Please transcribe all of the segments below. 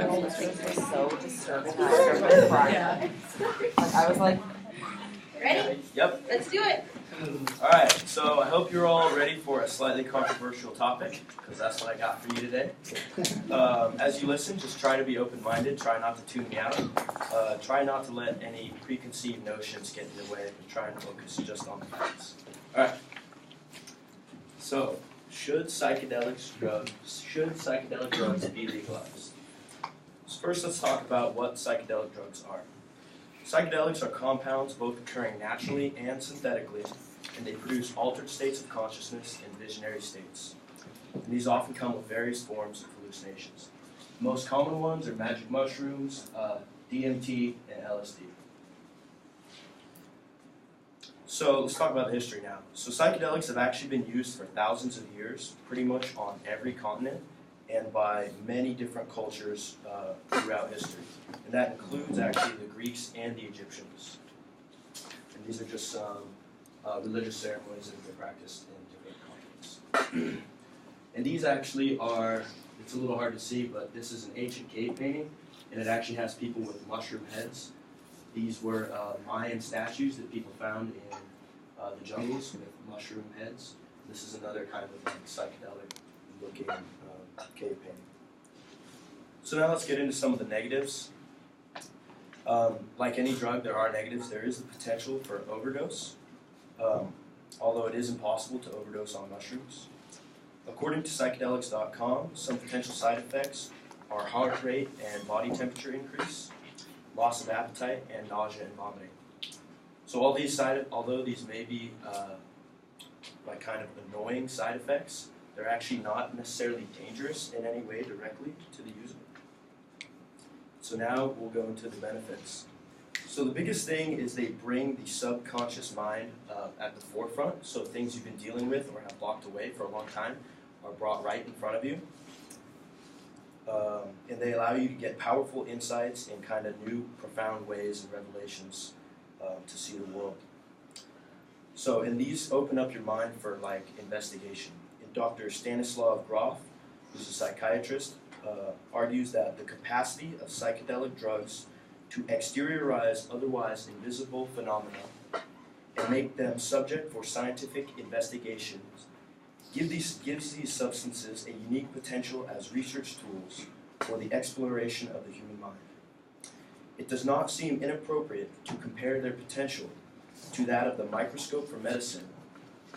those things were so disturbing. I started crying. Like, I was like, Ready? Yep. Let's do it. Alright, so I hope you're all ready for a slightly controversial topic, because that's what I got for you today. As you listen, just try to be open-minded, try not to tune me out, try not to let any preconceived notions get in the way, but try and focus just on the facts. Alright, so should psychedelic drugs be legalized? So first let's talk about what psychedelic drugs are. Psychedelics are compounds both occurring naturally and synthetically, and they produce altered states of consciousness and visionary states. And these often come with various forms of hallucinations. The most common ones are magic mushrooms, DMT, and LSD. So let's talk about the history now. So psychedelics have actually been used for thousands of years, pretty much on every continent, and by many different cultures throughout history. And that includes actually the Greeks and the Egyptians. And these are just some religious ceremonies that have been practiced in different continents. And these actually are, it's a little hard to see, but this is an ancient cave painting, and it actually has people with mushroom heads. These were Mayan statues that people found in the jungles with mushroom heads. This is another kind of psychedelic looking cave painting. So now let's get into some of the negatives. Like any drug, there are negatives. There is the potential for overdose, although it is impossible to overdose on mushrooms. According to psychedelics.com, some potential side effects are heart rate and body temperature increase, loss of appetite, and nausea and vomiting. So all these although these may be like kind of annoying side effects, they're actually not necessarily dangerous in any way directly to the user. So now we'll go into the benefits. So the biggest thing is they bring the subconscious mind at the forefront, so things you've been dealing with or have locked away for a long time are brought right in front of you. And they allow you to get powerful insights in kind of new, profound ways and revelations to see the world. So, and these open up your mind for like investigation. And Dr. Stanislav Grof, who's a psychiatrist, argues that the capacity of psychedelic drugs to exteriorize otherwise invisible phenomena and make them subject for scientific investigations gives these substances a unique potential as research tools for the exploration of the human mind. It does not seem inappropriate to compare their potential to that of the microscope for medicine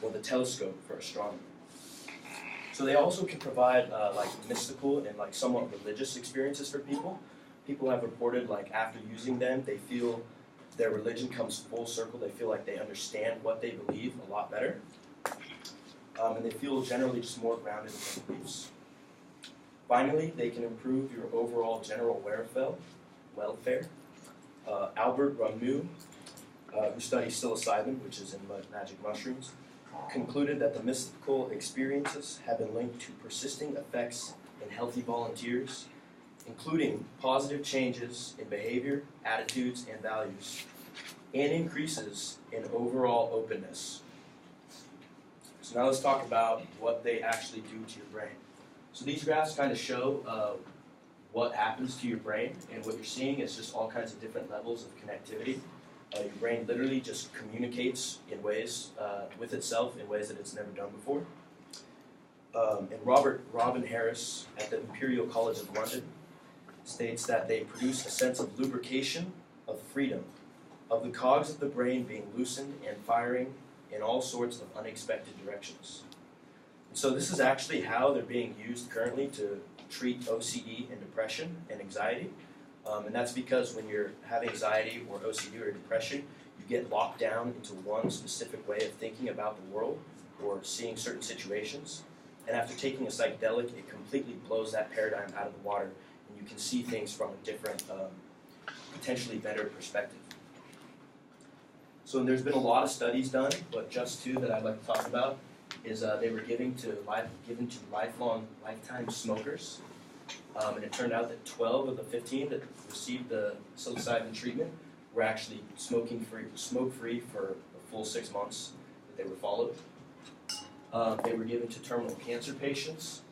or the telescope for astronomy. So they also can provide like mystical and like somewhat religious experiences for people. People have reported like after using them, they feel their religion comes full circle. They feel like they understand what they believe a lot better. And they feel generally just more grounded in their beliefs. Finally, they can improve your overall general welfare. Albert Ramu, who studies psilocybin, which is in magic mushrooms, concluded that the mystical experiences have been linked to persisting effects in healthy volunteers, including positive changes in behavior, attitudes, and values, and increases in overall openness. So now let's talk about what they actually do to your brain. So these graphs kind of show what happens to your brain, and what you're seeing is just all kinds of different levels of connectivity. Your brain literally just communicates in ways with itself in ways that it's never done before. And Robin Harris at the Imperial College of London states that they produce a sense of lubrication, of freedom, of the cogs of the brain being loosened and firing in all sorts of unexpected directions. And so this is actually how they're being used currently to treat OCD and depression and anxiety. And that's because when you have anxiety or OCD or depression, you get locked down into one specific way of thinking about the world or seeing certain situations. And after taking a psychedelic, it completely blows that paradigm out of the water, and you can see things from a different, potentially better perspective. So there's been a lot of studies done, but just two that I'd like to talk about is they were given to lifetime smokers. And it turned out that 12 of the 15 that received the psilocybin treatment were actually smoke-free for a full 6 months that they were followed. They were given to terminal cancer patients,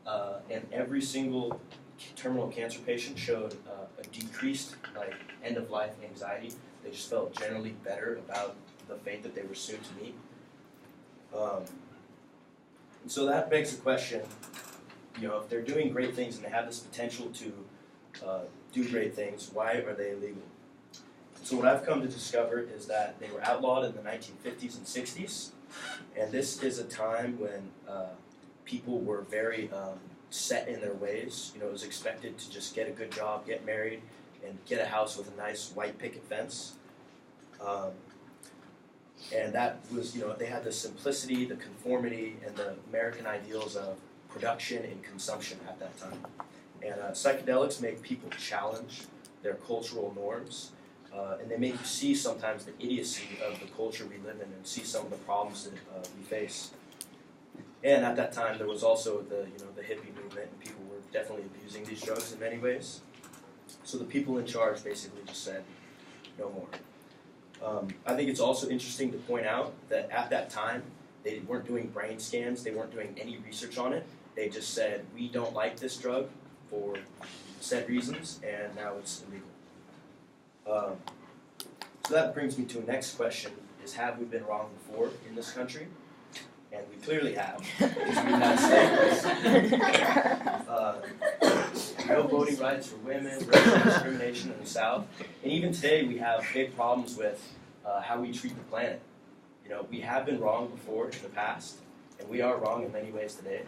and every single terminal cancer patients showed a decreased like end-of-life anxiety. They just felt generally better about the fate that they were soon to meet. And so that begs the question, if they're doing great things and they have this potential to do great things, why are they illegal? So what I've come to discover is that they were outlawed in the 1950s and 60s, and this is a time when people were very set in their ways. It was expected to just get a good job, get married, and get a house with a nice white picket fence. And that was, they had the simplicity, the conformity, and the American ideals of production and consumption at that time. And psychedelics make people challenge their cultural norms, and they make you see sometimes the idiocy of the culture we live in and see some of the problems that we face. And at that time, there was also the hippie movement, and people were definitely abusing these drugs in many ways. So the people in charge basically just said, no more. I think it's also interesting to point out that at that time, they weren't doing brain scans, they weren't doing any research on it. They just said, we don't like this drug for said reasons, and now it's illegal. So that brings me to a next question, is have we been wrong before in this country? And we clearly have, because we've had slavery, no voting rights for women, racial discrimination in the South, and even today we have big problems with how we treat the planet. We have been wrong before in the past, and we are wrong in many ways today.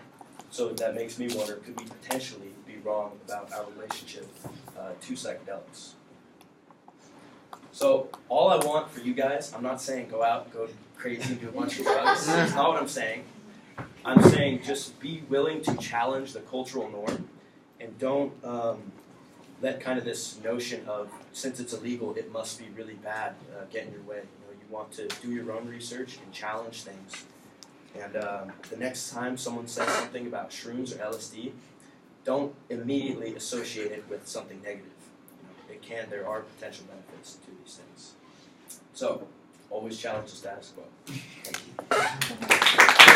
So that makes me wonder, could we potentially be wrong about our relationship to psychedelics? So all I want for you guys, I'm not saying go out and go crazy and do a bunch of drugs. That's not what I'm saying. I'm saying just be willing to challenge the cultural norm, and don't let kind of this notion of, since it's illegal, it must be really bad, get in your way. You want to do your own research and challenge things. And the next time someone says something about shrooms or LSD, don't immediately associate it with something negative. There are potential benefits to these things. So, always challenge the status quo. Thank you.